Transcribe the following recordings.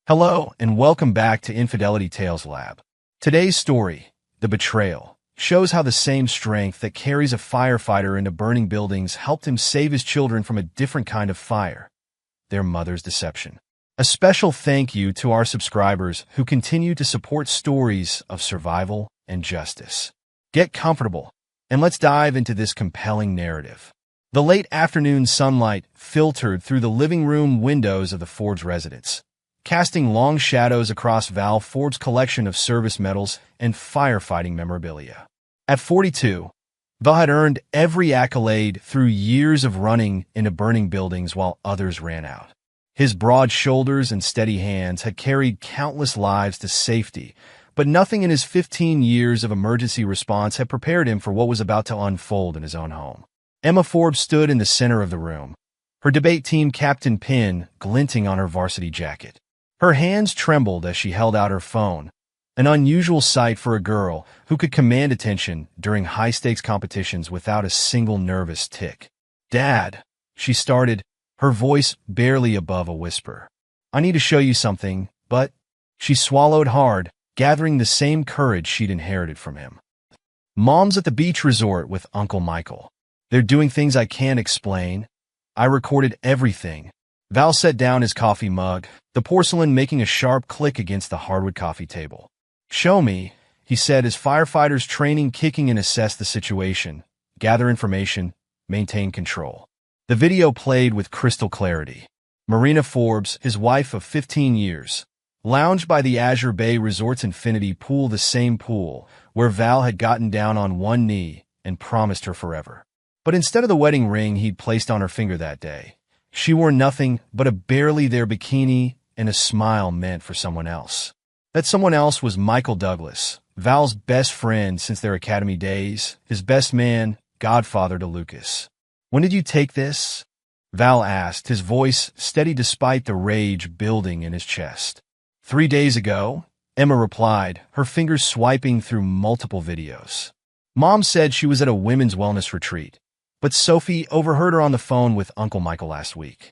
Hello, and welcome back to Infidelity Tales Lab. Today's story, The Betrayal, shows how the same strength that carries a firefighter into burning buildings helped him save his children from a different kind of fire, their mother's deception. A special thank you to our subscribers who continue to support stories of survival and justice. Get comfortable, and let's dive into this compelling narrative. The late afternoon sunlight filtered through the living room windows of the Forbes residence, casting long shadows across Val Forbes' collection of service medals and firefighting memorabilia. At 42, Val had earned every accolade through years of running into burning buildings while others ran out. His broad shoulders and steady hands had carried countless lives to safety, but nothing in his 15 years of emergency response had prepared him for what was about to unfold in his own home. Emma Forbes stood in the center of the room, her debate team captain pin glinting on her varsity jacket. Her hands trembled as she held out her phone, an unusual sight for a girl who could command attention during high-stakes competitions without a single nervous tick. "Dad," she started, her voice barely above a whisper. "I need to show you something, but—" She swallowed hard, gathering the same courage she'd inherited from him. "Mom's at the beach resort with Uncle Michael. They're doing things I can't explain. I recorded everything." Val set down his coffee mug, the porcelain making a sharp click against the hardwood coffee table. "Show me," he said as firefighters training kicking and assessed the situation, gather information, maintain control. The video played with crystal clarity. Marina Forbes, his wife of 15 years, lounged by the Azure Bay Resort's infinity pool, the same pool where Val had gotten down on one knee and promised her forever. But instead of the wedding ring he'd placed on her finger that day, she wore nothing but a barely there bikini and a smile meant for someone else. That someone else was Michael Douglas, Val's best friend since their academy days, his best man, godfather to Lucas. "When did you take this?" Val asked, his voice steady despite the rage building in his chest. "3 days ago," Emma replied, her fingers swiping through multiple videos. "Mom said she was at a women's wellness retreat, but Sophie overheard her on the phone with Uncle Michael last week.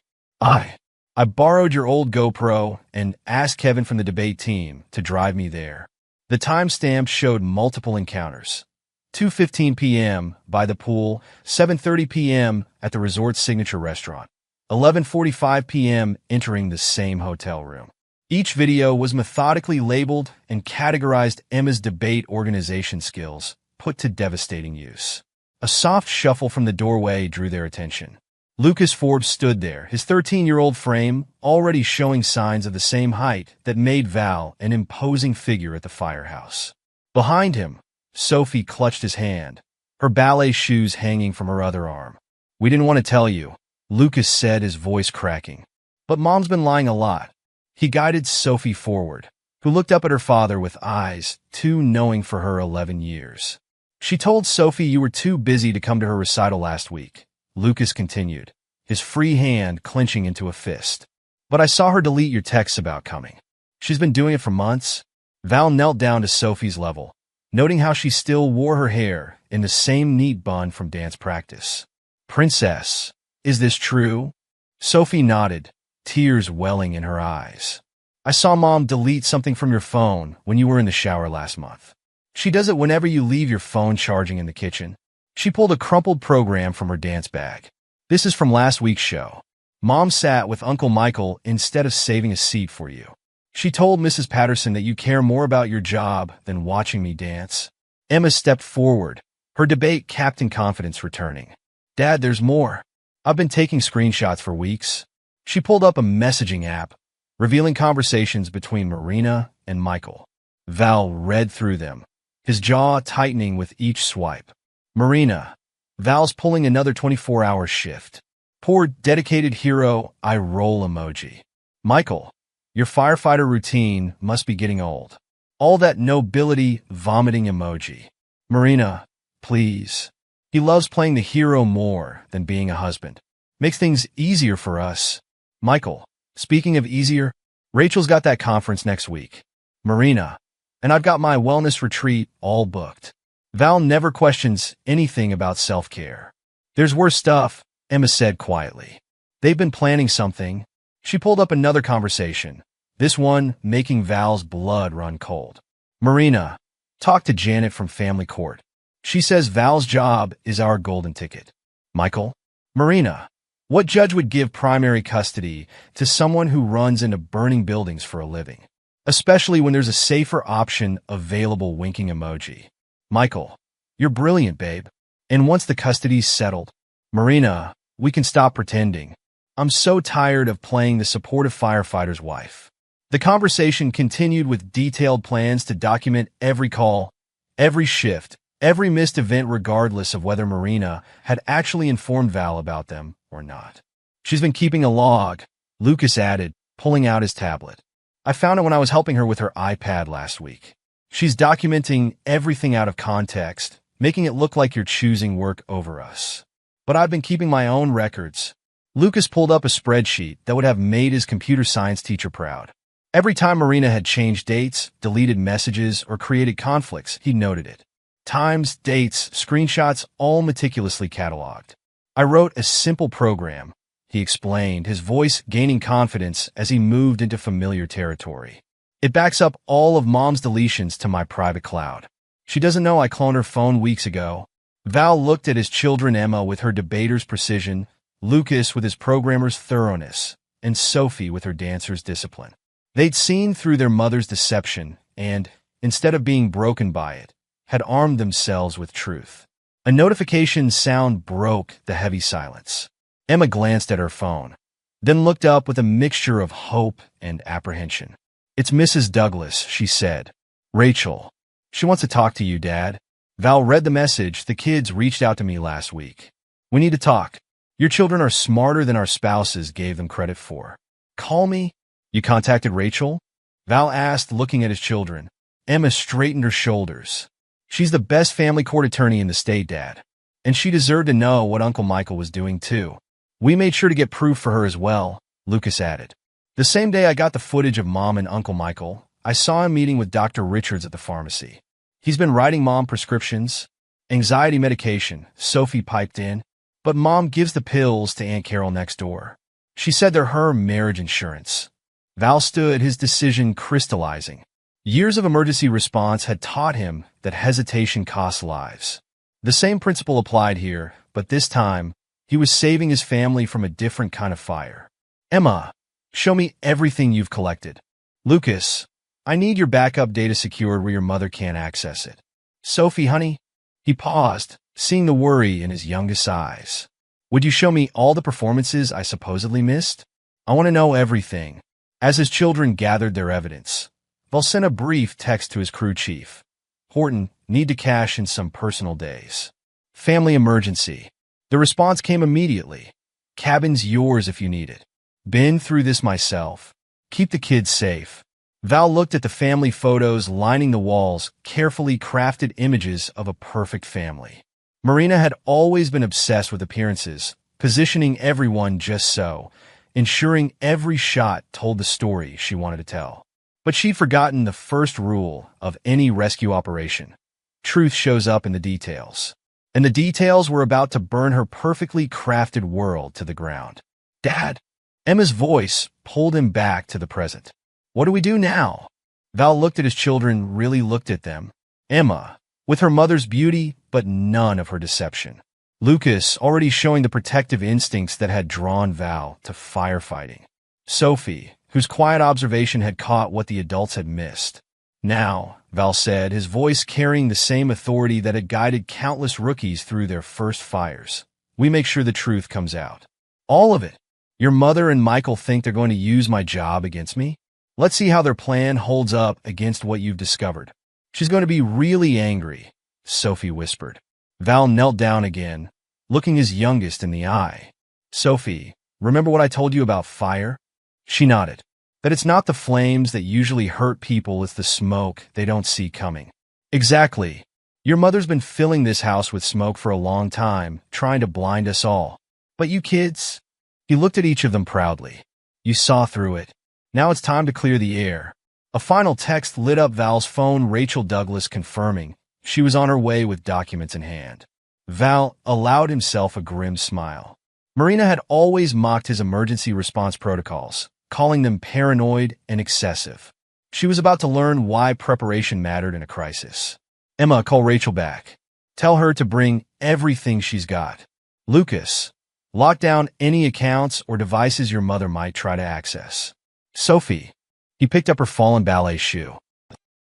I borrowed your old GoPro and asked Kevin from the debate team to drive me there." The timestamp showed multiple encounters. 2:15 p.m. by the pool, 7:30 p.m. at the resort's signature restaurant, 11:45 p.m. entering the same hotel room. Each video was methodically labeled and categorized Emma's debate organization skills, put to devastating use. A soft shuffle from the doorway drew their attention. Lucas Forbes stood there, his 13-year-old frame already showing signs of the same height that made Val an imposing figure at the firehouse. Behind him, Sophie clutched his hand, her ballet shoes hanging from her other arm. "We didn't want to tell you," Lucas said, his voice cracking. "But Mom's been lying a lot." He guided Sophie forward, who looked up at her father with eyes too knowing for her 11 years. "She told Sophie you were too busy to come to her recital last week," Lucas continued, his free hand clenching into a fist. "But I saw her delete your texts about coming. She's been doing it for months." Val knelt down to Sophie's level, noting how she still wore her hair in the same neat bun from dance practice. "Princess, is this true?" Sophie nodded, tears welling in her eyes. "I saw Mom delete something from your phone when you were in the shower last month. She does it whenever you leave your phone charging in the kitchen." She pulled a crumpled program from her dance bag. "This is from last week's show. Mom sat with Uncle Michael instead of saving a seat for you. She told Mrs. Patterson that you care more about your job than watching me dance." Emma stepped forward, her debate captain confidence returning. "Dad, there's more. I've been taking screenshots for weeks." She pulled up a messaging app, revealing conversations between Marina and Michael. Val read through them, his jaw tightening with each swipe. "Marina, Val's pulling another 24-hour shift. Poor dedicated hero, eye roll emoji. Michael, your firefighter routine must be getting old. All that nobility vomiting emoji. Marina, please. He loves playing the hero more than being a husband. Makes things easier for us. Michael, speaking of easier, Rachel's got that conference next week. Marina, and I've got my wellness retreat all booked." Val never questions anything about self-care. "There's worse stuff," Emma said quietly. "They've been planning something." She pulled up another conversation, this one making Val's blood run cold. Marina, talk to Janet from family court. She says Val's job is our golden ticket. Michael, Marina, what judge would give primary custody to someone who runs into burning buildings for a living? Especially when there's a safer option available, winking emoji. Michael, you're brilliant, babe. And once the custody's settled, Marina, we can stop pretending. I'm so tired of playing the supportive firefighter's wife. The conversation continued with detailed plans to document every call, every shift, every missed event, regardless of whether Marina had actually informed Val about them or not. She's been keeping a log, Lucas added, pulling out his tablet. I found it when I was helping her with her iPad last week. She's documenting everything out of context, making it look like you're choosing work over us. But I've been keeping my own records. Lucas pulled up a spreadsheet that would have made his computer science teacher proud. Every time Marina had changed dates, deleted messages, or created conflicts, he noted it. Times, dates, screenshots, all meticulously cataloged. I wrote a simple program, he explained, his voice gaining confidence as he moved into familiar territory. It backs up all of Mom's deletions to my private cloud. She doesn't know I cloned her phone weeks ago. Val looked at his children, Emma with her debater's precision, Lucas with his programmer's thoroughness, and Sophie with her dancer's discipline. They'd seen through their mother's deception and, instead of being broken by it, had armed themselves with truth. A notification sound broke the heavy silence. Emma glanced at her phone, then looked up with a mixture of hope and apprehension. It's Mrs. Douglas, she said. Rachel. She wants to talk to you, Dad. Val read the message. The kids reached out to me last week. We need to talk. Your children are smarter than our spouses gave them credit for. Call me. You contacted Rachel? Val asked, looking at his children. Emma straightened her shoulders. She's the best family court attorney in the state, Dad. And she deserved to know what Uncle Michael was doing, too. We made sure to get proof for her as well, Lucas added. The same day I got the footage of Mom and Uncle Michael, I saw him meeting with Dr. Richards at the pharmacy. He's been writing Mom prescriptions, anxiety medication, Sophie piped in, but Mom gives the pills to Aunt Carol next door. She said they're her marriage insurance. Val stood, his decision crystallizing. Years of emergency response had taught him that hesitation costs lives. The same principle applied here, but this time, he was saving his family from a different kind of fire. Emma, show me everything you've collected. Lucas, I need your backup data secured where your mother can't access it. Sophie, honey. He paused, seeing the worry in his youngest eyes. Would you show me all the performances I supposedly missed? I want to know everything. As his children gathered their evidence, Val sent a brief text to his crew chief. Horton, need to cash in some personal days. Family emergency. The response came immediately. Cabin's yours if you need it. Been through this myself. Keep the kids safe. Val looked at the family photos lining the walls, carefully crafted images of a perfect family. Marina had always been obsessed with appearances, positioning everyone just so, ensuring every shot told the story she wanted to tell. But she'd forgotten the first rule of any rescue operation. Truth shows up in the details. And the details were about to burn her perfectly crafted world to the ground. Dad! Emma's voice pulled him back to the present. What do we do now? Val looked at his children, really looked at them. Emma, with her mother's beauty, but none of her deception. Lucas, already showing the protective instincts that had drawn Val to firefighting. Sophie, whose quiet observation had caught what the adults had missed. Now, Val said, his voice carrying the same authority that had guided countless rookies through their first fires. We make sure the truth comes out. All of it. Your mother and Michael think they're going to use my job against me? Let's see how their plan holds up against what you've discovered. She's going to be really angry, Sophie whispered. Val knelt down again, looking his youngest in the eye. Sophie, remember what I told you about fire? She nodded. That it's not the flames that usually hurt people, it's the smoke they don't see coming. Exactly. Your mother's been filling this house with smoke for a long time, trying to blind us all. But you kids? He looked at each of them proudly. You saw through it. Now it's time to clear the air. A final text lit up Val's phone, Rachel Douglas confirming she was on her way with documents in hand. Val allowed himself a grim smile. Marina had always mocked his emergency response protocols, calling them paranoid and excessive. She was about to learn why preparation mattered in a crisis. Emma, call Rachel back. Tell her to bring everything she's got. Lucas, lock down any accounts or devices your mother might try to access. Sophie, he picked up her fallen ballet shoe.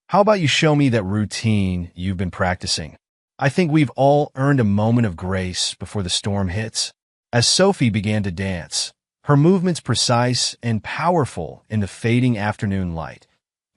How about you show me that routine you've been practicing? I think we've all earned a moment of grace before the storm hits. As Sophie began to dance, her movements precise and powerful in the fading afternoon light,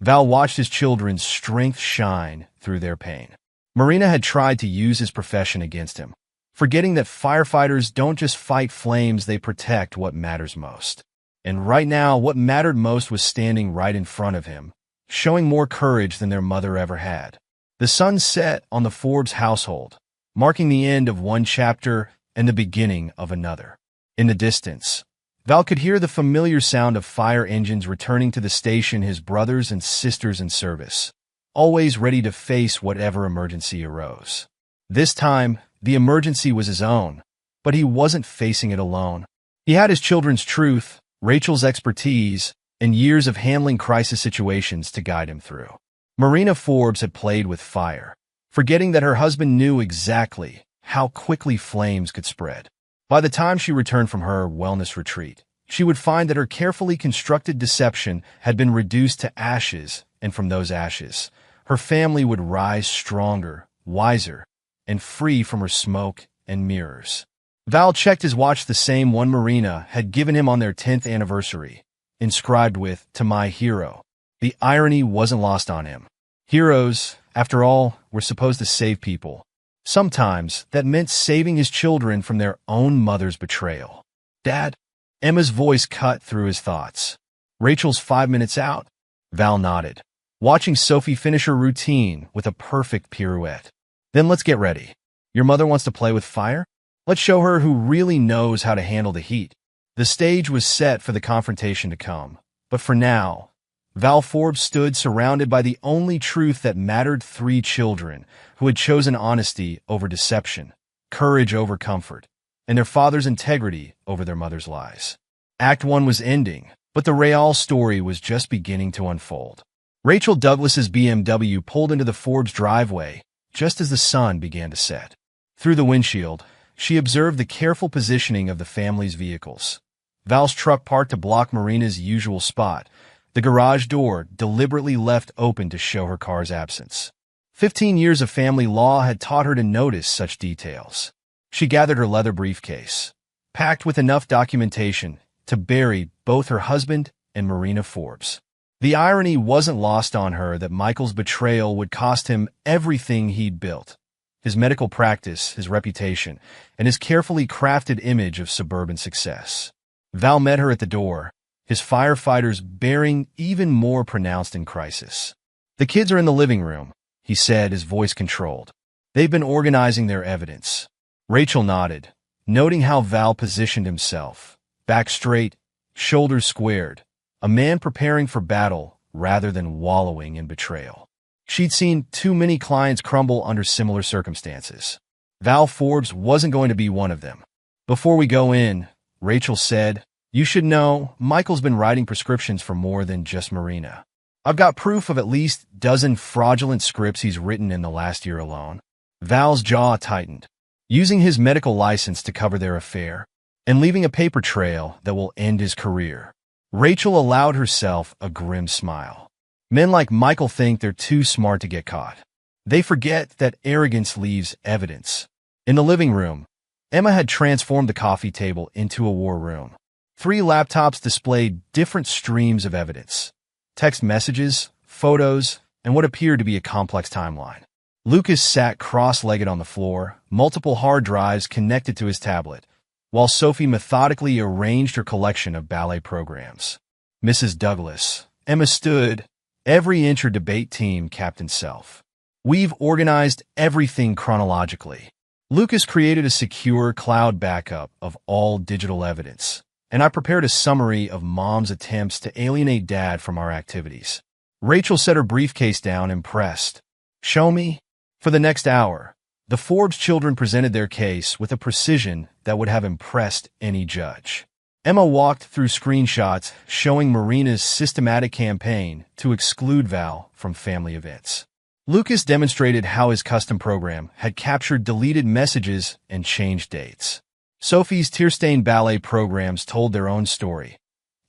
Val watched his children's strength shine through their pain. Marina had tried to use his profession against him, forgetting that firefighters don't just fight flames, they protect what matters most. And right now, what mattered most was standing right in front of him, showing more courage than their mother ever had. The sun set on the Forbes household, marking the end of one chapter and the beginning of another. In the distance, Val could hear the familiar sound of fire engines returning to the station, his brothers and sisters in service, always ready to face whatever emergency arose. This time, the emergency was his own, but he wasn't facing it alone. He had his children's truth, Rachel's expertise, and years of handling crisis situations to guide him through. Marina Forbes had played with fire, forgetting that her husband knew exactly how quickly flames could spread. By the time she returned from her wellness retreat, she would find that her carefully constructed deception had been reduced to ashes, and from those ashes, her family would rise stronger, wiser, and free from her smoke and mirrors. Val checked his watch, the same one Marina had given him on their 10th anniversary, inscribed with, "To my hero." The irony wasn't lost on him. Heroes, after all, were supposed to save people. Sometimes that meant saving his children from their own mother's betrayal. "Dad?" Emma's voice cut through his thoughts. "Rachel's 5 minutes out?" Val nodded, watching Sophie finish her routine with a perfect pirouette. "Then let's get ready. Your mother wants to play with fire? Let's show her who really knows how to handle the heat." The stage was set for the confrontation to come, but for now, Val Forbes stood surrounded by the only truth that mattered: 3 children who had chosen honesty over deception, courage over comfort, and their father's integrity over their mother's lies. Act 1 was ending, but the real story was just beginning to unfold. Rachel Douglas's BMW pulled into the Forbes driveway just as the sun began to set. Through the windshield, she observed the careful positioning of the family's vehicles. Val's truck parked to block Marina's usual spot, the garage door deliberately left open to show her car's absence. 15 years of family law had taught her to notice such details. She gathered her leather briefcase, packed with enough documentation to bury both her husband and Marina Forbes. The irony wasn't lost on her that Michael's betrayal would cost him everything he'd built: his medical practice, his reputation, and his carefully crafted image of suburban success. Val met her at the door, his firefighters bearing even more pronounced in crisis. "The kids are in the living room," he said, his voice controlled. "They've been organizing their evidence." Rachel nodded, noting how Val positioned himself, back straight, shoulders squared, a man preparing for battle rather than wallowing in betrayal. She'd seen too many clients crumble under similar circumstances. Val Forbes wasn't going to be one of them. "Before we go in," Rachel said, "you should know Michael's been writing prescriptions for more than just Marina. I've got proof of at least a dozen fraudulent scripts he's written in the last year alone." Val's jaw tightened, using his medical license to cover their affair, and leaving a paper trail that will end his career. Rachel allowed herself a grim smile. Men like Michael think they're too smart to get caught. They forget that arrogance leaves evidence. In the living room, Emma had transformed the coffee table into a war room. 3 laptops displayed different streams of evidence: text messages, photos, and what appeared to be a complex timeline. Lucas sat cross-legged on the floor, multiple hard drives connected to his tablet, while Sophie methodically arranged her collection of ballet programs. Mrs. Douglas, Emma stood, every inch her debate team captain self. "We've organized everything chronologically. Lucas created a secure cloud backup of all digital evidence, and I prepared a summary of Mom's attempts to alienate Dad from our activities." Rachel set her briefcase down, impressed. "Show me." For the next hour, the Forbes children presented their case with a precision that would have impressed any judge. Emma walked through screenshots showing Marina's systematic campaign to exclude Val from family events. Lucas demonstrated how his custom program had captured deleted messages and changed dates. Sophie's tear-stained ballet programs told their own story,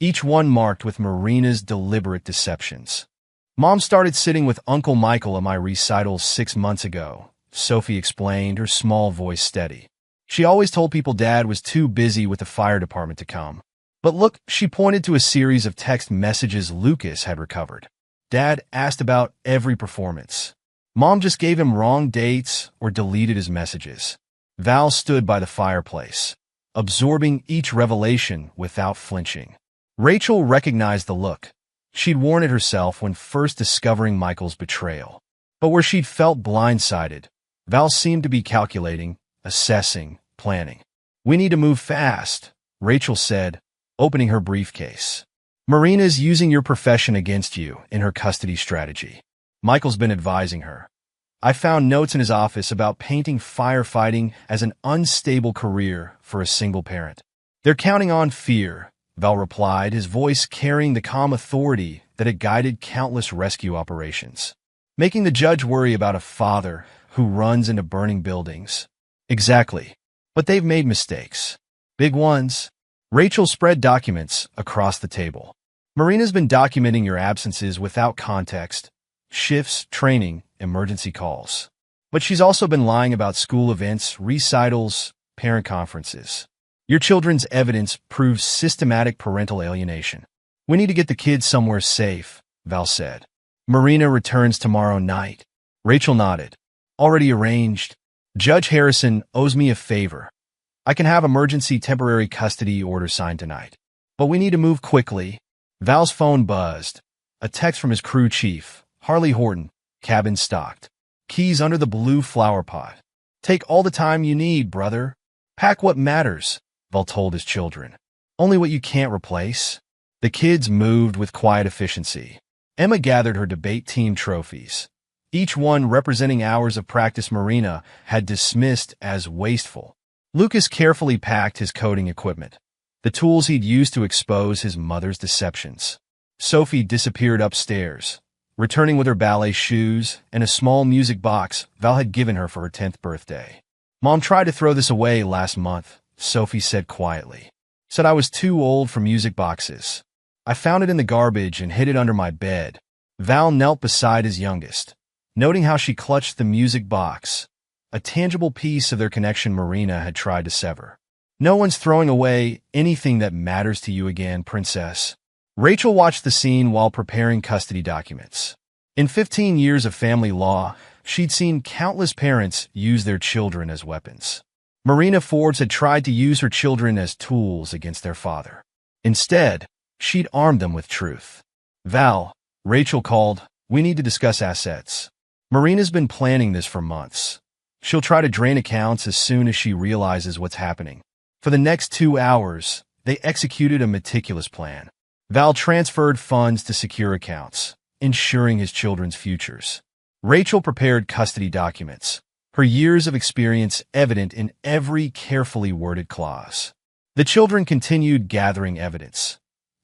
each one marked with Marina's deliberate deceptions. Mom started sitting with Uncle Michael at my recitals 6 months ago, Sophie explained, her small voice steady. She always told people Dad was too busy with the fire department to come. But look, she pointed to a series of text messages Lucas had recovered. Dad asked about every performance. Mom just gave him wrong dates or deleted his messages. Val stood by the fireplace, absorbing each revelation without flinching. Rachel recognized the look. She'd worn it herself when first discovering Michael's betrayal. But where she'd felt blindsided, Val seemed to be calculating, assessing, planning. "We need to move fast," Rachel said, opening her briefcase. "Marina's using your profession against you in her custody strategy." Michael's been advising her. "I found notes in his office about painting firefighting as an unstable career for a single parent." "They're counting on fear," Val replied, his voice carrying the calm authority that had guided countless rescue operations. "Making the judge worry about a father who runs into burning buildings." "Exactly. But they've made mistakes. Big ones." Rachel spread documents across the table. "Marina's been documenting your absences without context, shifts, training, emergency calls. But she's also been lying about school events, recitals, parent conferences. Your children's evidence proves systematic parental alienation. We need to get the kids somewhere safe," Val said. "Marina returns tomorrow night." Rachel nodded. "Already arranged. Judge Harrison owes me a favor. I can have emergency temporary custody order signed tonight. But we need to move quickly." Val's phone buzzed. A text from his crew chief, Harley Horton, cabin stocked. "Keys under the blue flower pot. Take all the time you need, brother. Pack what matters," Val told his children. "Only what you can't replace." The kids moved with quiet efficiency. Emma gathered her debate team trophies, each one representing hours of practice Marina had dismissed as wasteful. Lucas carefully packed his coding equipment, the tools he'd used to expose his mother's deceptions. Sophie disappeared upstairs, returning with her ballet shoes and a small music box Val had given her for her 10th birthday. "Mom tried to throw this away last month," Sophie said quietly. "Said I was too old for music boxes. I found it in the garbage and hid it under my bed." Val knelt beside his youngest, noting how she clutched the music box, a tangible piece of their connection Marina had tried to sever. "No one's throwing away anything that matters to you again, princess." Rachel watched the scene while preparing custody documents. In 15 years of family law, she'd seen countless parents use their children as weapons. Marina Forbes had tried to use her children as tools against their father. Instead, she'd armed them with truth. "Val," Rachel called, "we need to discuss assets. Marina's been planning this for months. She'll try to drain accounts as soon as she realizes what's happening." For the next 2 hours, they executed a meticulous plan. Val transferred funds to secure accounts, ensuring his children's futures. Rachel prepared custody documents, her years of experience evident in every carefully worded clause. The children continued gathering evidence.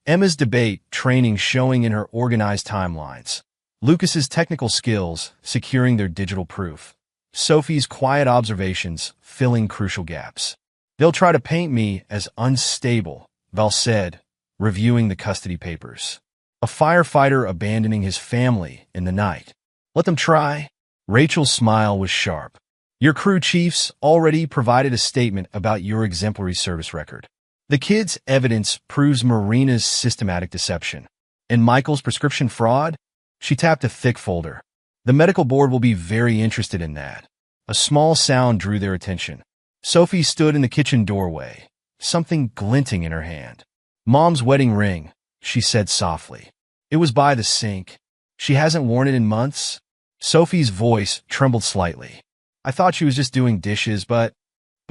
Emma's debate training showing in her organized timelines. Lucas's technical skills securing their digital proof. Sophie's quiet observations filling crucial gaps. "They'll try to paint me as unstable," Val said, reviewing the custody papers. "A firefighter abandoning his family in the night. Let them try." Rachel's smile was sharp. "Your crew chiefs already provided a statement about your exemplary service record. The kids' evidence proves Marina's systematic deception. And Michael's prescription fraud?" She tapped a thick folder. "The medical board will be very interested in that." A small sound drew their attention. Sophie stood in the kitchen doorway, something glinting in her hand. "Mom's wedding ring," she said softly. "It was by the sink. She hasn't worn it in months." Sophie's voice trembled slightly. "I thought she was just doing dishes, but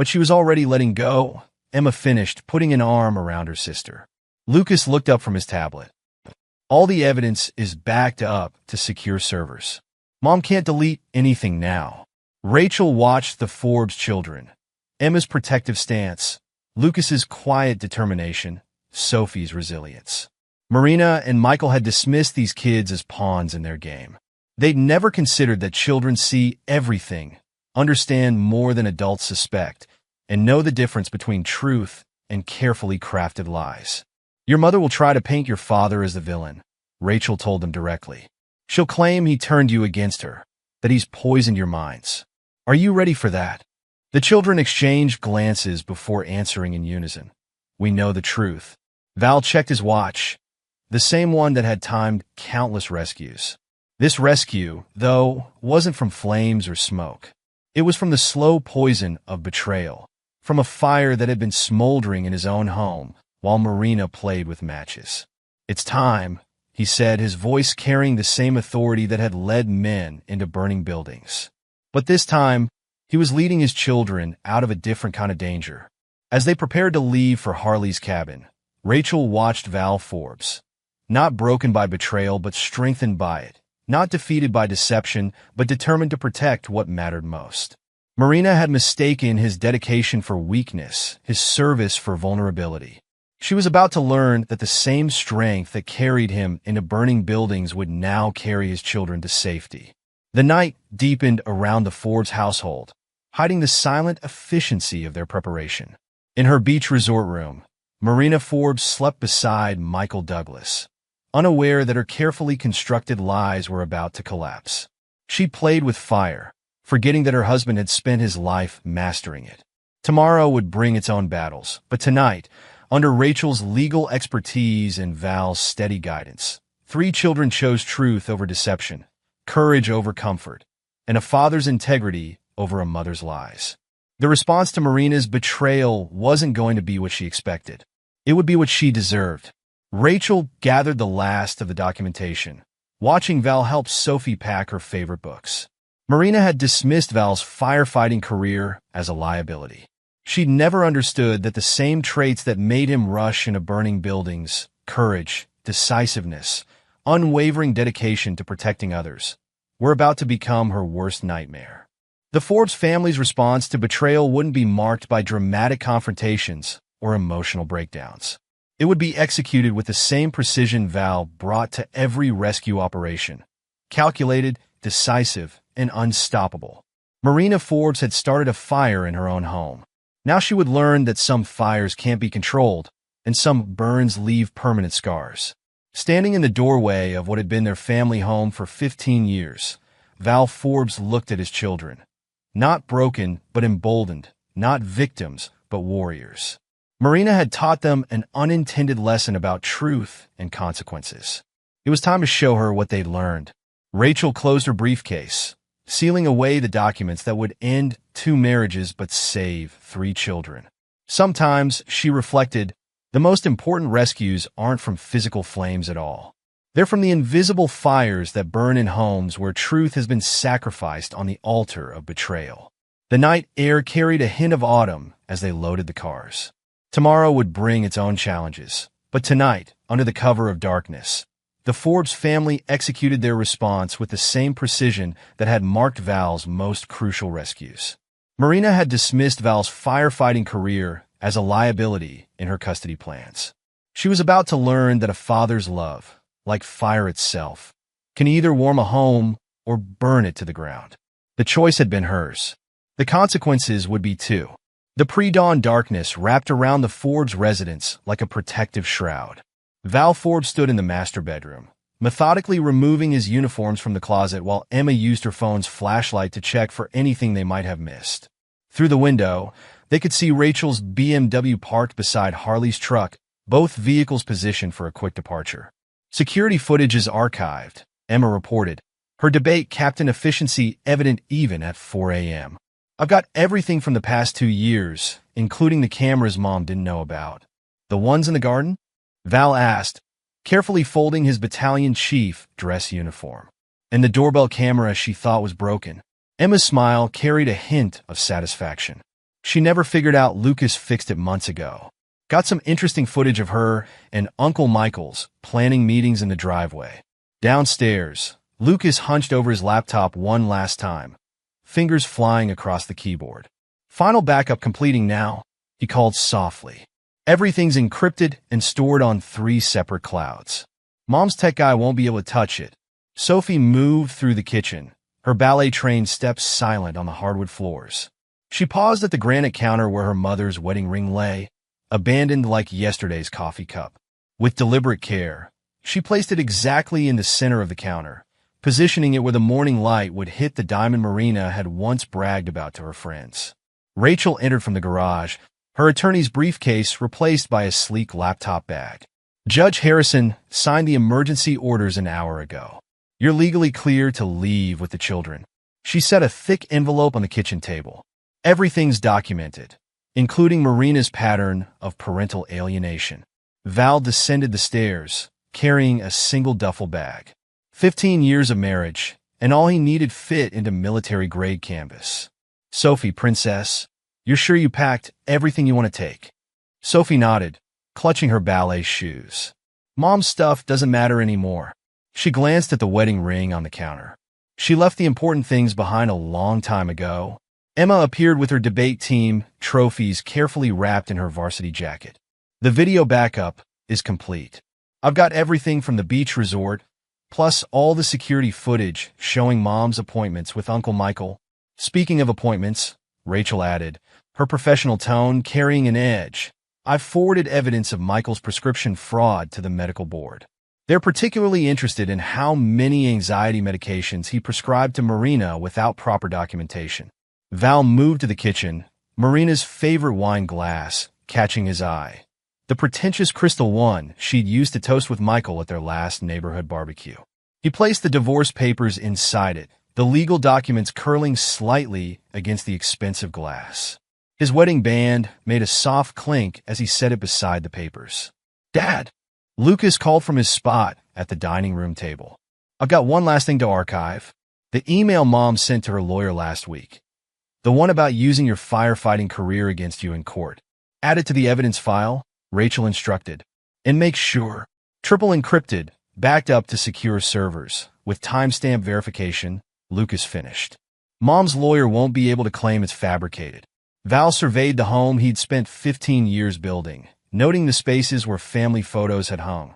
she was already letting go," Emma finished, putting an arm around her sister. Lucas looked up from his tablet. "All the evidence is backed up to secure servers. Mom can't delete anything now." Rachel watched the Forbes children, Emma's protective stance, Lucas's quiet determination, Sophie's resilience. Marina and Michael had dismissed these kids as pawns in their game. They'd never considered that children see everything, understand more than adults suspect, and know the difference between truth and carefully crafted lies. Your mother will try to paint your father as the villain, Rachel told them directly. She'll claim he turned you against her, that he's poisoned your minds. Are you ready for that? The children exchanged glances before answering in unison. We know the truth. Val checked his watch, the same one that had timed countless rescues. This rescue, though, wasn't from flames or smoke. It was from the slow poison of betrayal, from a fire that had been smoldering in his own home while Marina played with matches. It's time, he said, his voice carrying the same authority that had led men into burning buildings. But this time, he was leading his children out of a different kind of danger. As they prepared to leave for Harley's cabin, Rachel watched Val Forbes, not broken by betrayal but strengthened by it. Not defeated by deception, but determined to protect what mattered most. Marina had mistaken his dedication for weakness, his service for vulnerability. She was about to learn that the same strength that carried him into burning buildings would now carry his children to safety. The night deepened around the Forbes household, hiding the silent efficiency of their preparation. In her beach resort room, Marina Forbes slept beside Michael Douglas, unaware that her carefully constructed lies were about to collapse. She played with fire, forgetting that her husband had spent his life mastering it. Tomorrow would bring its own battles, but tonight, under Rachel's legal expertise and Val's steady guidance, 3 children chose truth over deception, courage over comfort, and a father's integrity over a mother's lies. The response to Marina's betrayal wasn't going to be what she expected. It would be what she deserved. Rachel gathered the last of the documentation, watching Val help Sophie pack her favorite books. Marina had dismissed Val's firefighting career as a liability. She'd never understood that the same traits that made him rush into burning buildings, courage, decisiveness, unwavering dedication to protecting others, were about to become her worst nightmare. The Forbes family's response to betrayal wouldn't be marked by dramatic confrontations or emotional breakdowns. It would be executed with the same precision Val brought to every rescue operation. Calculated, decisive, and unstoppable. Marina Forbes had started a fire in her own home. Now she would learn that some fires can't be controlled, and some burns leave permanent scars. Standing in the doorway of what had been their family home for 15 years, Val Forbes looked at his children. Not broken, but emboldened. Not victims, but warriors. Marina had taught them an unintended lesson about truth and consequences. It was time to show her what they'd learned. Rachel closed her briefcase, sealing away the documents that would end 2 marriages but save 3 children. Sometimes, she reflected, the most important rescues aren't from physical flames at all. They're from the invisible fires that burn in homes where truth has been sacrificed on the altar of betrayal. The night air carried a hint of autumn as they loaded the cars. Tomorrow would bring its own challenges, but tonight, under the cover of darkness, the Forbes family executed their response with the same precision that had marked Val's most crucial rescues. Marina had dismissed Val's firefighting career as a liability in her custody plans. She was about to learn that a father's love, like fire itself, can either warm a home or burn it to the ground. The choice had been hers. The consequences would be too. The pre-dawn darkness wrapped around the Forbes residence like a protective shroud. Val Forbes stood in the master bedroom, methodically removing his uniforms from the closet while Emma used her phone's flashlight to check for anything they might have missed. Through the window, they could see Rachel's BMW parked beside Harley's truck, both vehicles positioned for a quick departure. Security footage is archived, Emma reported, her debate Captain Efficiency evident even at 4 a.m. I've got everything from the past 2 years, including the cameras Mom didn't know about. The ones in the garden? Val asked, carefully folding his battalion chief dress uniform. And the doorbell camera she thought was broken. Emma's smile carried a hint of satisfaction. She never figured out Lucas fixed it months ago. Got some interesting footage of her and Uncle Michael's planning meetings in the driveway. Downstairs, Lucas hunched over his laptop one last time, fingers flying across the keyboard. Final backup completing now, he called softly. Everything's encrypted and stored on 3 separate clouds. Mom's tech guy won't be able to touch it. Sophie moved through the kitchen, her ballet-trained steps silent on the hardwood floors. She paused at the granite counter where her mother's wedding ring lay, abandoned like yesterday's coffee cup. With deliberate care, she placed it exactly in the center of the counter, positioning it where the morning light would hit the diamond Marina had once bragged about to her friends. Rachel entered from the garage, her attorney's briefcase replaced by a sleek laptop bag. Judge Harrison signed the emergency orders an hour ago. You're legally clear to leave with the children. She set a thick envelope on the kitchen table. Everything's documented, including Marina's pattern of parental alienation. Val descended the stairs, carrying a single duffel bag. 15 years of marriage, and all he needed fit into military-grade canvas. Sophie, princess, you're sure you packed everything you want to take? Sophie nodded, clutching her ballet shoes. Mom's stuff doesn't matter anymore. She glanced at the wedding ring on the counter. She left the important things behind a long time ago. Emma appeared with her debate team trophies carefully wrapped in her varsity jacket. The video backup is complete. I've got everything from the beach resort, plus all the security footage showing Mom's appointments with Uncle Michael. Speaking of appointments, Rachel added, her professional tone carrying an edge, I've forwarded evidence of Michael's prescription fraud to the medical board. They're particularly interested in how many anxiety medications he prescribed to Marina without proper documentation. Val moved to the kitchen, Marina's favorite wine glass catching his eye. The pretentious crystal one she'd used to toast with Michael at their last neighborhood barbecue. He placed the divorce papers inside it, the legal documents curling slightly against the expensive glass. His wedding band made a soft clink as he set it beside the papers. Dad! Lucas called from his spot at the dining room table. I've got one last thing to archive. The email Mom sent to her lawyer last week. The one about using your firefighting career against you in court. Add it to the evidence file, Rachel instructed. And make sure, triple encrypted, backed up to secure servers, with timestamp verification, Lucas finished. Mom's lawyer won't be able to claim it's fabricated. Val surveyed the home he'd spent 15 years building, noting the spaces where family photos had hung.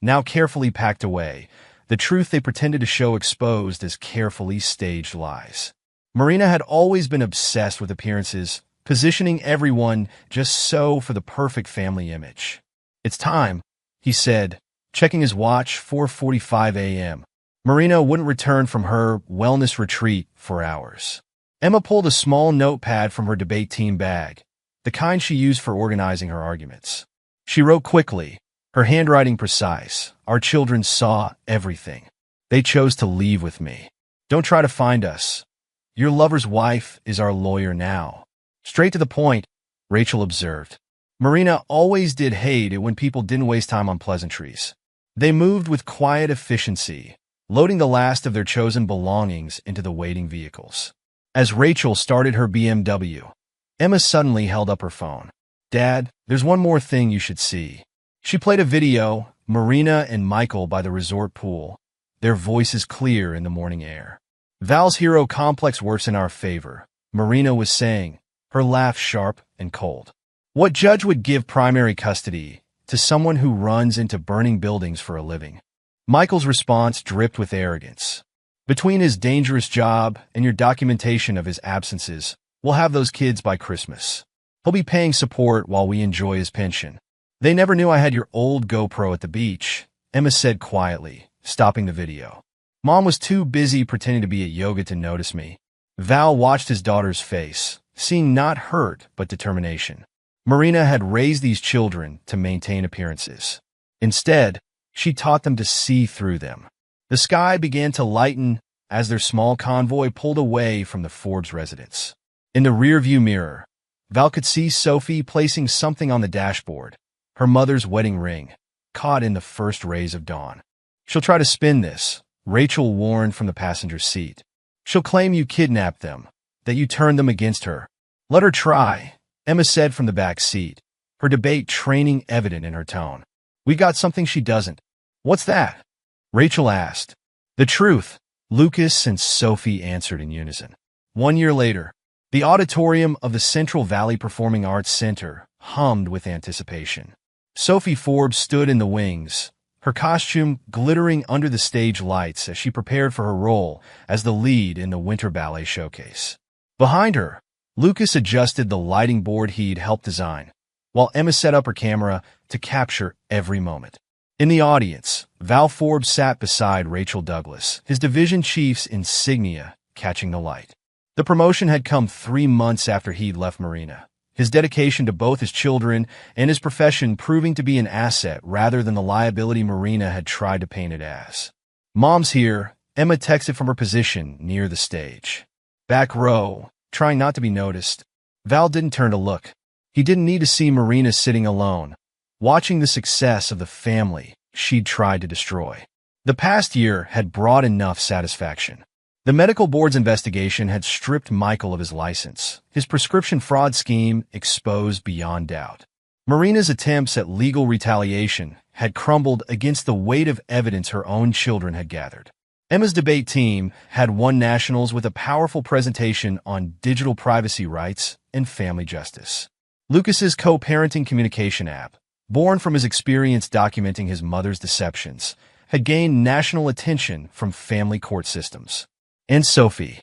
Now carefully packed away, the truth they pretended to show exposed as carefully staged lies. Marina had always been obsessed with appearances, positioning everyone just so for the perfect family image. It's time, he said, checking his watch, 4:45 a.m. Marina wouldn't return from her wellness retreat for hours. Emma pulled a small notepad from her debate team bag, the kind she used for organizing her arguments. She wrote quickly, her handwriting precise. Our children saw everything. They chose to leave with me. Don't try to find us. Your lover's wife is our lawyer now. Straight to the point, Rachel observed. Marina always did hate it when people didn't waste time on pleasantries. They moved with quiet efficiency, loading the last of their chosen belongings into the waiting vehicles. As Rachel started her BMW, Emma suddenly held up her phone. Dad, there's one more thing you should see. She played a video, Marina and Michael by the resort pool, their voices clear in the morning air. Val's hero complex works in our favor, Marina was saying, her laugh sharp and cold. What judge would give primary custody to someone who runs into burning buildings for a living? Michael's response dripped with arrogance. Between his dangerous job and your documentation of his absences, we'll have those kids by Christmas. He'll be paying support while we enjoy his pension. They never knew I had your old GoPro at the beach, Emma said quietly, stopping the video. Mom was too busy pretending to be at yoga to notice me. Val watched his daughter's face, seeing not hurt but determination. Marina had raised these children to maintain appearances. Instead, she taught them to see through them. The sky began to lighten as their small convoy pulled away from the Forbes residence. In the rearview mirror, Val could see Sophie placing something on the dashboard, her mother's wedding ring, caught in the first rays of dawn. She'll try to spin this, Rachel warned from the passenger seat. She'll claim you kidnapped them, that you turned them against her. Let her try, Emma said from the back seat, her debate training evident in her tone. We got something she doesn't. What's that? Rachel asked. The truth, Lucas and Sophie answered in unison. 1 year later, the auditorium of the Central Valley Performing Arts Center hummed with anticipation. Sophie Forbes stood in the wings, her costume glittering under the stage lights as she prepared for her role as the lead in the Winter Ballet Showcase. Behind her, Lucas adjusted the lighting board he'd helped design, while Emma set up her camera to capture every moment. In the audience, Val Forbes sat beside Rachel Douglas, his division chief's insignia catching the light. The promotion had come 3 months after he'd left Marina, his dedication to both his children and his profession proving to be an asset rather than the liability Marina had tried to paint it as. "Mom's here," Emma texted from her position near the stage. Back row, trying not to be noticed, Val didn't turn to look. He didn't need to see Marina sitting alone, watching the success of the family she'd tried to destroy. The past year had brought enough satisfaction. The medical board's investigation had stripped Michael of his license, his prescription fraud scheme exposed beyond doubt. Marina's attempts at legal retaliation had crumbled against the weight of evidence her own children had gathered. Emma's debate team had won nationals with a powerful presentation on digital privacy rights and family justice. Lucas's co-parenting communication app, born from his experience documenting his mother's deceptions, had gained national attention from family court systems. And Sophie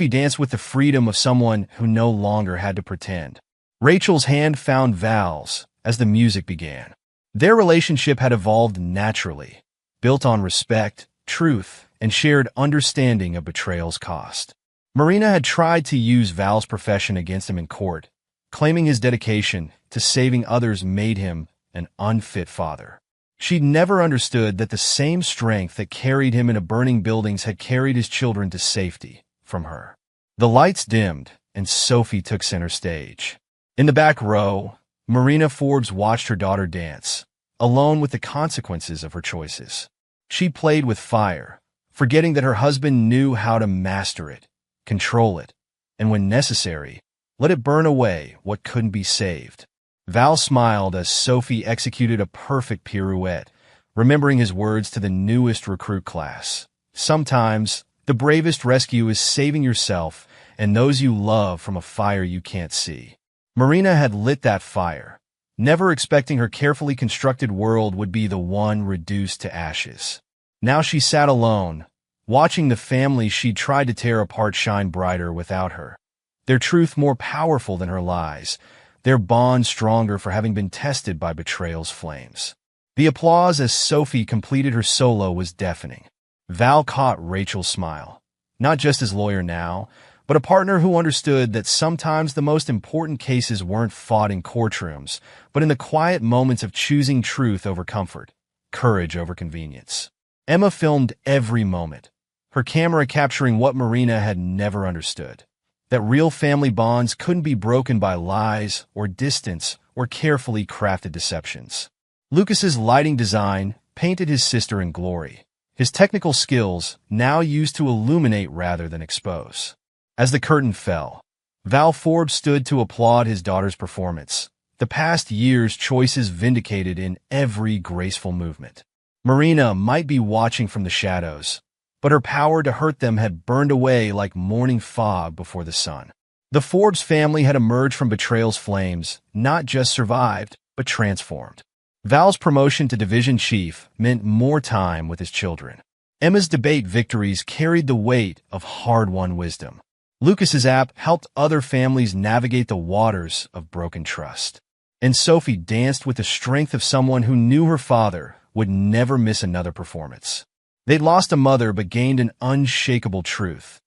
danced with the freedom of someone who no longer had to pretend. Rachel's hand found Val's as the music began. Their relationship had evolved naturally, built on respect, truth, and shared understanding of betrayal's cost. Marina had tried to use Val's profession against him in court, claiming his dedication to saving others made him an unfit father. She'd never understood that the same strength that carried him into burning buildings had carried his children to safety from her. The lights dimmed, and Sophie took center stage. In the back row, Marina Forbes watched her daughter dance, alone with the consequences of her choices. She played with fire, forgetting that her husband knew how to master it, control it, and when necessary, let it burn away what couldn't be saved. Val smiled as Sophie executed a perfect pirouette, remembering his words to the newest recruit class. "Sometimes, the bravest rescue is saving yourself and those you love from a fire you can't see." Marina had lit that fire, never expecting her carefully constructed world would be the one reduced to ashes. Now she sat alone, watching the family she'd tried to tear apart shine brighter without her. Their truth more powerful than her lies, their bond stronger for having been tested by betrayal's flames. The applause as Sophie completed her solo was deafening. Val caught Rachel's smile, not just as lawyer now, but a partner who understood that sometimes the most important cases weren't fought in courtrooms, but in the quiet moments of choosing truth over comfort, courage over convenience. Emma filmed every moment, her camera capturing what Marina had never understood. That real family bonds couldn't be broken by lies or distance or carefully crafted deceptions. Lucas's lighting design painted his sister in glory, his technical skills now used to illuminate rather than expose. As the curtain fell, Val Forbes stood to applaud his daughter's performance, the past year's choices vindicated in every graceful movement. Marina might be watching from the shadows, but her power to hurt them had burned away like morning fog before the sun. The Forbes family had emerged from betrayal's flames, not just survived, but transformed. Val's promotion to division chief meant more time with his children. Emma's debate victories carried the weight of hard-won wisdom. Lucas's app helped other families navigate the waters of broken trust. And Sophie danced with the strength of someone who knew her father would never miss another performance. They'd lost a mother but gained an unshakable truth.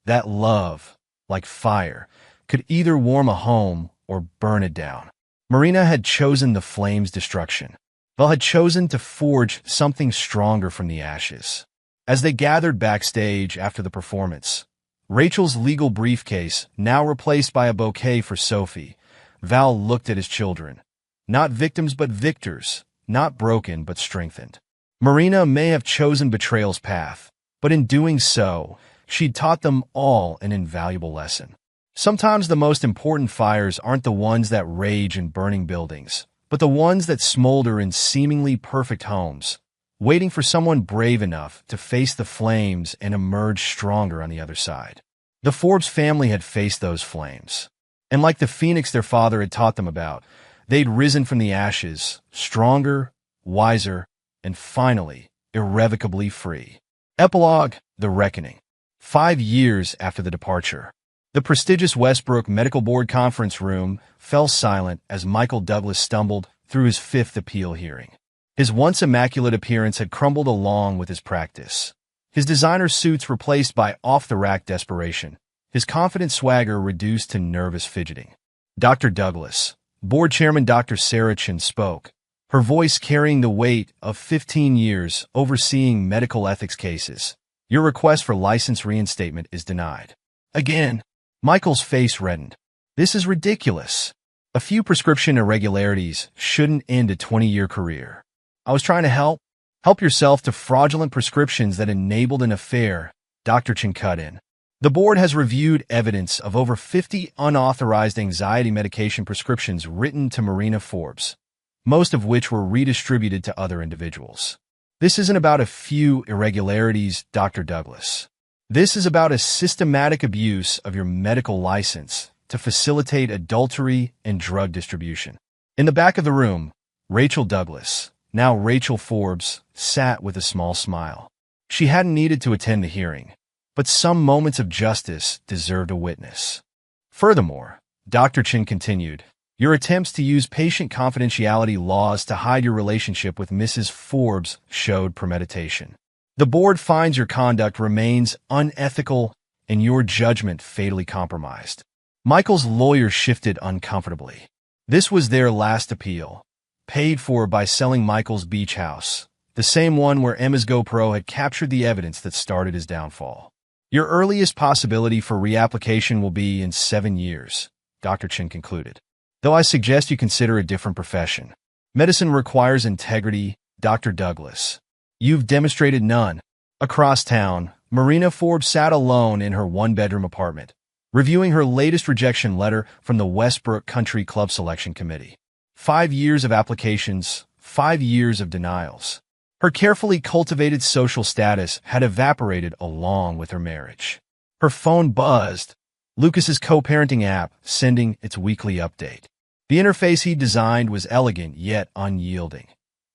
That love, like fire, could either warm a home or burn it down. Marina had chosen the flame's destruction. Val had chosen to forge something stronger from the ashes. As they gathered backstage after the performance, Rachel's legal briefcase now replaced by a bouquet for Sophie, Val looked at his children. Not victims but victors, not broken but strengthened. Marina may have chosen betrayal's path, but in doing so, she'd taught them all an invaluable lesson. Sometimes the most important fires aren't the ones that rage in burning buildings, but the ones that smolder in seemingly perfect homes, waiting for someone brave enough to face the flames and emerge stronger on the other side. The Forbes family had faced those flames, and like the phoenix their father had taught them about, They'd risen from the ashes, stronger, wiser, and finally, irrevocably free. Epilogue: The Reckoning. 5 years after the departure, the prestigious Westbrook Medical Board conference room fell silent as Michael Douglas stumbled through his 5th appeal hearing. His once immaculate appearance had crumbled along with his practice. His designer suits replaced by off-the-rack desperation, his confident swagger reduced to nervous fidgeting. Dr. Douglas, Board Chairman Dr. Sarah Chin spoke, her voice carrying the weight of 15 years overseeing medical ethics cases. Your request for license reinstatement is denied. Again, Michael's face reddened. This is ridiculous. A few prescription irregularities shouldn't end a 20-year career. I was trying to help. Help yourself to fraudulent prescriptions that enabled an affair, Dr. Chin cut in. The board has reviewed evidence of over 50 unauthorized anxiety medication prescriptions written to Marina Forbes, most of which were redistributed to other individuals. This isn't about a few irregularities, Dr. Douglas. This is about a systematic abuse of your medical license to facilitate adultery and drug distribution. In the back of the room, Rachel Douglas, now Rachel Forbes, sat with a small smile. She hadn't needed to attend the hearing, but some moments of justice deserved a witness. Furthermore, Dr. Chin continued, your attempts to use patient confidentiality laws to hide your relationship with Mrs. Forbes showed premeditation. The board finds your conduct remains unethical and your judgment fatally compromised. Michael's lawyer shifted uncomfortably. This was their last appeal, paid for by selling Michael's beach house, the same one where Emma's GoPro had captured the evidence that started his downfall. Your earliest possibility for reapplication will be in 7 years, Dr. Chin concluded. Though I suggest you consider a different profession. Medicine requires integrity, Dr. Douglas. You've demonstrated none. Across town, Marina Forbes sat alone in her one-bedroom apartment, reviewing her latest rejection letter from the Westbrook Country Club Selection Committee. 5 years of applications, 5 years of denials. Her carefully cultivated social status had evaporated along with her marriage. Her phone buzzed, Lucas's co-parenting app sending its weekly update. The interface he designed was elegant yet unyielding.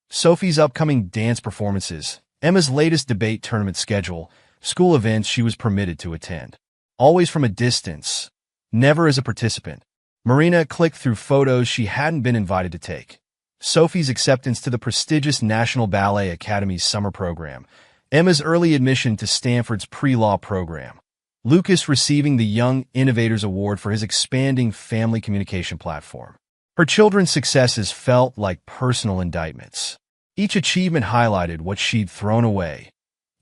Sophie's upcoming dance performances, Emma's latest debate tournament schedule, school events she was permitted to attend. Always from a distance, never as a participant. Marina clicked through photos she hadn't been invited to take. Sophie's acceptance to the prestigious National Ballet Academy's summer program, Emma's early admission to Stanford's pre-law program, Lucas receiving the Young Innovators Award for his expanding family communication platform. Her children's successes felt like personal indictments. Each achievement highlighted what she'd thrown away.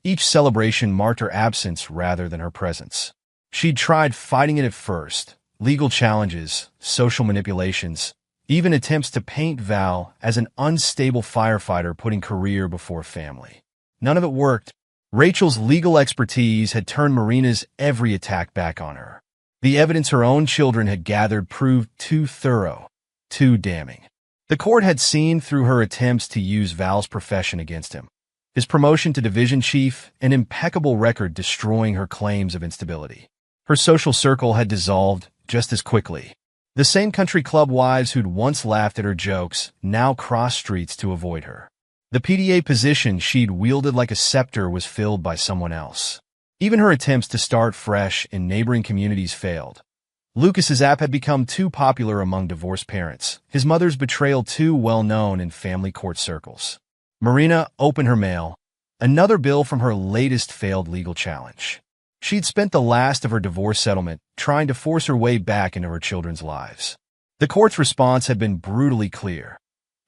Each celebration marked her absence rather than her presence. She'd tried fighting it at first, legal challenges, social manipulations, even attempts to paint Val as an unstable firefighter putting career before family. None of it worked. Rachel's legal expertise had turned Marina's every attack back on her. The evidence her own children had gathered proved too thorough, too damning. The court had seen through her attempts to use Val's profession against him. His promotion to division chief, an impeccable record destroying her claims of instability. Her social circle had dissolved just as quickly. The same country club wives who'd once laughed at her jokes now crossed streets to avoid her. The PDA position she'd wielded like a scepter was filled by someone else. Even her attempts to start fresh in neighboring communities failed. Lucas's app had become too popular among divorced parents, his mother's betrayal too well known in family court circles. Marina opened her mail, another bill from her latest failed legal challenge. She'd spent the last of her divorce settlement trying to force her way back into her children's lives. The court's response had been brutally clear.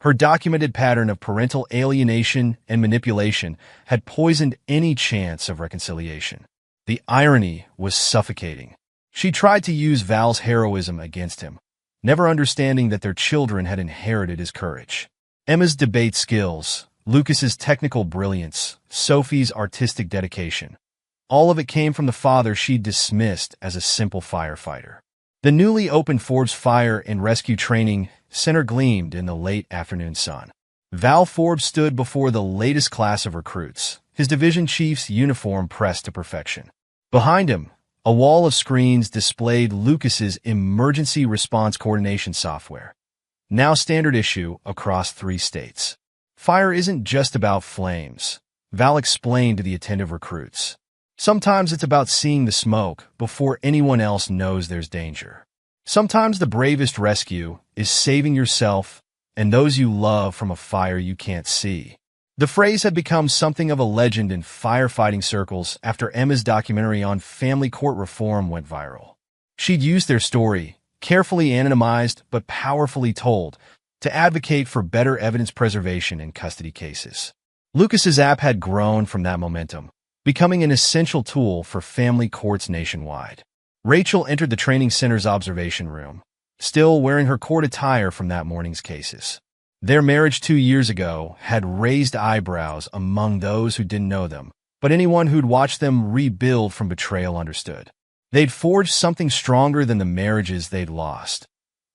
Her documented pattern of parental alienation and manipulation had poisoned any chance of reconciliation. The irony was suffocating. She tried to use Val's heroism against him, never understanding that their children had inherited his courage. Emma's debate skills, Lucas's technical brilliance, Sophie's artistic dedication. All of it came from the father she'd dismissed as a simple firefighter. The newly opened Forbes Fire and Rescue Training Center gleamed in the late afternoon sun. Val Forbes stood before the latest class of recruits, his division chief's uniform pressed to perfection. Behind him, a wall of screens displayed Lucas's emergency response coordination software. now standard issue across 3 states. Fire isn't just about flames, Val explained to the attentive recruits. Sometimes it's about seeing the smoke before anyone else knows there's danger. Sometimes the bravest rescue is saving yourself and those you love from a fire you can't see. The phrase had become something of a legend in firefighting circles after Emma's documentary on family court reform went viral. She'd used their story, carefully anonymized but powerfully told, to advocate for better evidence preservation in custody cases. Lucas's app had grown from that momentum, becoming an essential tool for family courts nationwide. Rachel entered the training center's observation room, still wearing her court attire from that morning's cases. Their marriage 2 years ago had raised eyebrows among those who didn't know them, but anyone who'd watched them rebuild from betrayal understood. They'd forged something stronger than the marriages they'd lost.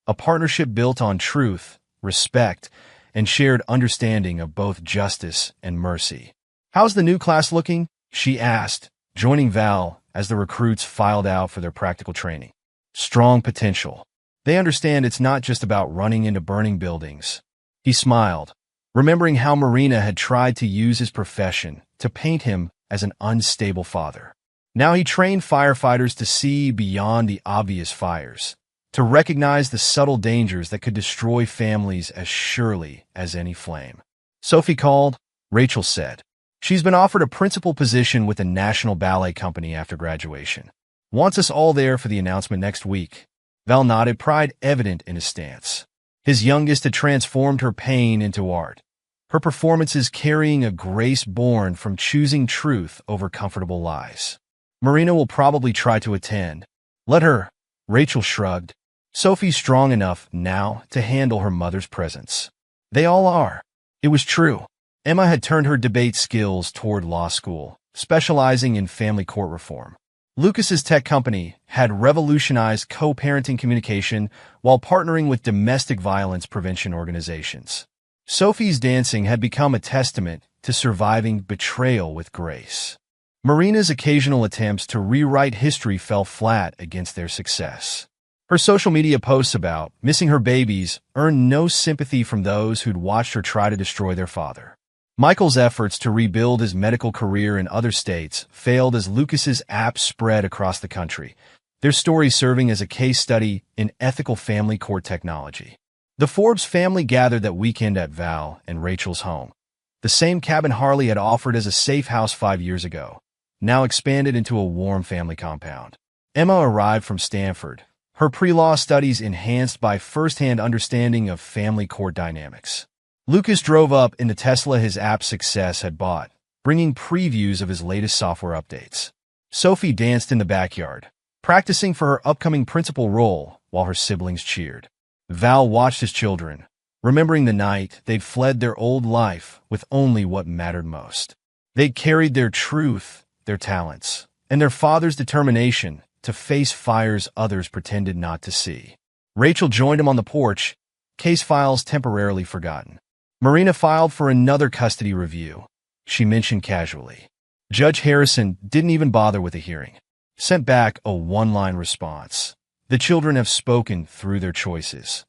A partnership built on truth, respect, and shared understanding of both justice and mercy. "How's the new class looking?" she asked, joining Val as the recruits filed out for their practical training. "Strong potential. They understand it's not just about running into burning buildings." He smiled, remembering how Marina had tried to use his profession to paint him as an unstable father. Now he trained firefighters to see beyond the obvious fires, to recognize the subtle dangers that could destroy families as surely as any flame. "Sophie called," Rachel said. "She's been offered a principal position with the National Ballet Company after graduation. Wants us all there for the announcement next week." Val nodded, pride evident in his stance. His youngest had transformed her pain into art, her performances carrying a grace born from choosing truth over comfortable lies. "Marina will probably try to attend. Let her," Rachel shrugged. "Sophie's strong enough now to handle her mother's presence." They all are. It was true. Emma had turned her debate skills toward law school, specializing in family court reform. Lucas's tech company had revolutionized co-parenting communication while partnering with domestic violence prevention organizations. Sophie's dancing had become a testament to surviving betrayal with grace. Marina's occasional attempts to rewrite history fell flat against their success. Her social media posts about missing her babies earned no sympathy from those who'd watched her try to destroy their father. Michael's efforts to rebuild his medical career in other states failed as Lucas's app spread across the country, their story serving as a case study in ethical family court technology. The Forbes family gathered that weekend at Val and Rachel's home. The same cabin Harley had offered as a safe house 5 years ago, now expanded into a warm family compound. Emma arrived from Stanford, her pre-law studies enhanced by first-hand understanding of family court dynamics. Lucas drove up in the Tesla his app success had bought, bringing previews of his latest software updates. Sophie danced in the backyard, practicing for her upcoming principal role while her siblings cheered. Val watched his children, remembering the night they'd fled their old life with only what mattered most. They'd carried their truth, their talents, and their father's determination to face fires others pretended not to see. Rachel joined him on the porch, case files temporarily forgotten. Marina filed for another custody review, she mentioned casually. Judge Harrison didn't even bother with a hearing. Sent back a one-line response. "The children have spoken through their choices."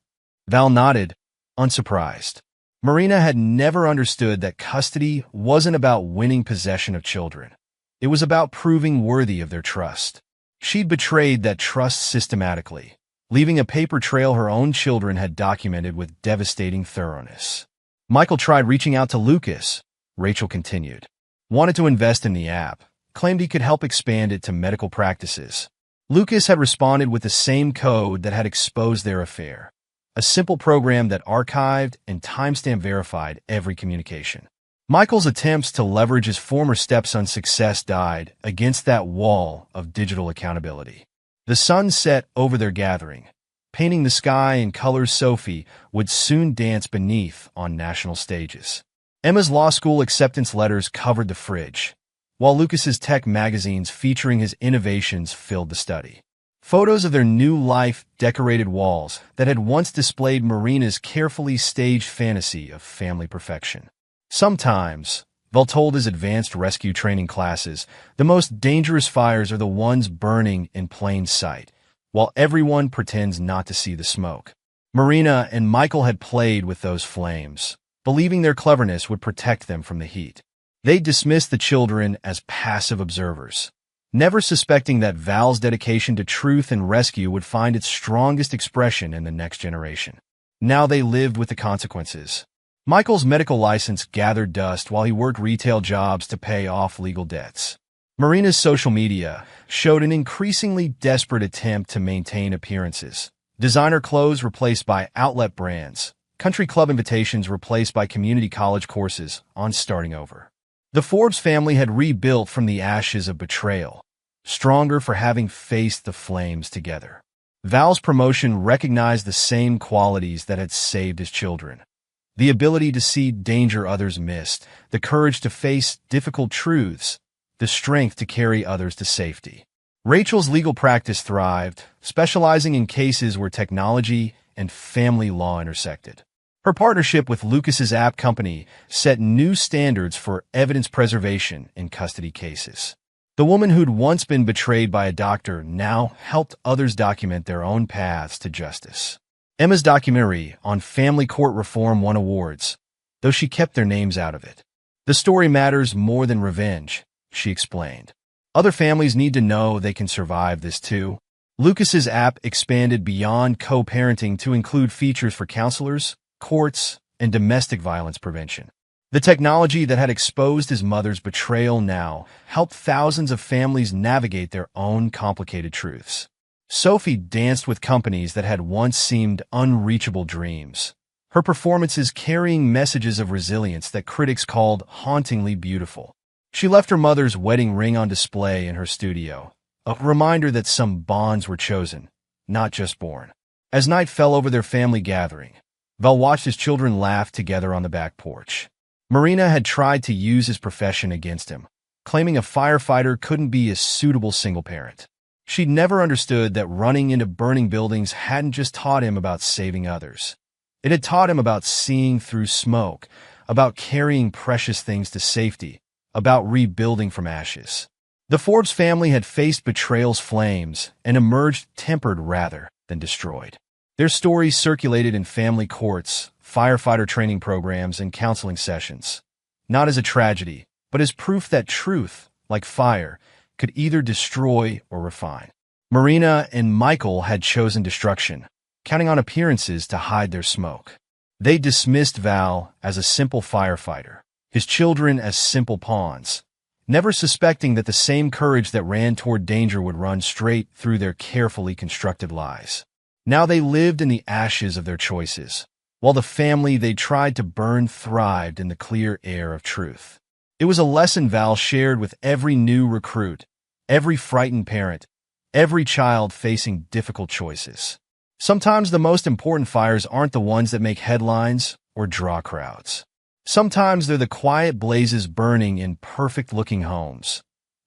Val nodded, unsurprised. Marina had never understood that custody wasn't about winning possession of children. It was about proving worthy of their trust. She'd betrayed that trust systematically, leaving a paper trail her own children had documented with devastating thoroughness. Michael tried reaching out to Lucas, Rachel continued. Wanted to invest in the app, claimed he could help expand it to medical practices. Lucas had responded with the same code that had exposed their affair, a simple program that archived and timestamp verified every communication. Michael's attempts to leverage his former stepson's success died against that wall of digital accountability. The sun set over their gathering, painting the sky in colors Sophie would soon dance beneath on national stages. Emma's law school acceptance letters covered the fridge, while Lucas's tech magazines featuring his innovations filled the study. Photos of their new life decorated walls that had once displayed Marina's carefully staged fantasy of family perfection. Sometimes, Val told his advanced rescue training classes, the most dangerous fires are the ones burning in plain sight, while everyone pretends not to see the smoke. Marina and Michael had played with those flames, believing their cleverness would protect them from the heat. They dismissed the children as passive observers, never suspecting that Val's dedication to truth and rescue would find its strongest expression in the next generation. Now they lived with the consequences. Michael's medical license gathered dust while he worked retail jobs to pay off legal debts. Marina's social media showed an increasingly desperate attempt to maintain appearances. Designer clothes replaced by outlet brands, country club invitations replaced by community college courses on starting over. The Forbes family had rebuilt from the ashes of betrayal, stronger for having faced the flames together. Val's promotion recognized the same qualities that had saved his children. The ability to see danger others missed, the courage to face difficult truths, the strength to carry others to safety. Rachel's legal practice thrived, specializing in cases where technology and family law intersected. Her partnership with Lucas's app company set new standards for evidence preservation in custody cases. The woman who'd once been betrayed by a doctor now helped others document their own paths to justice. Emma's documentary on family court reform won awards, though she kept their names out of it. The story matters more than revenge, she explained. Other families need to know they can survive this too. Lucas's app expanded beyond co-parenting to include features for counselors, courts, and domestic violence prevention. The technology that had exposed his mother's betrayal now helped thousands of families navigate their own complicated truths. Sophie danced with companies that had once seemed unreachable dreams, her performances carrying messages of resilience that critics called hauntingly beautiful. She left her mother's wedding ring on display in her studio, a reminder that some bonds were chosen, not just born. As night fell over their family gathering, Val watched his children laugh together on the back porch. Marina had tried to use his profession against him, claiming a firefighter couldn't be a suitable single parent. She'd never understood that running into burning buildings hadn't just taught him about saving others. It had taught him about seeing through smoke, about carrying precious things to safety, about rebuilding from ashes. The Forbes family had faced betrayal's flames and emerged tempered rather than destroyed. Their stories circulated in family courts, firefighter training programs, and counseling sessions, not as a tragedy, but as proof that truth, like fire, could either destroy or refine. Marina and Michael had chosen destruction, counting on appearances to hide their smoke. They dismissed Val as a simple firefighter, his children as simple pawns, never suspecting that the same courage that ran toward danger would run straight through their carefully constructed lives. Now they lived in the ashes of their choices, while the family they tried to burn thrived in the clear air of truth. It was a lesson Val shared with every new recruit, every frightened parent, every child facing difficult choices. Sometimes the most important fires aren't the ones that make headlines or draw crowds. Sometimes they're the quiet blazes burning in perfect-looking homes,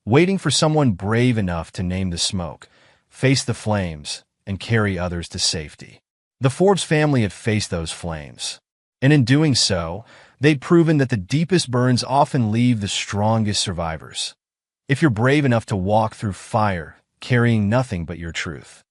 waiting for someone brave enough to name the smoke, face the flames, and carry others to safety. The Forbes family had faced those flames, and in doing so, they'd proven that the deepest burns often leave the strongest survivors. If you're brave enough to walk through fire, carrying nothing but your truth,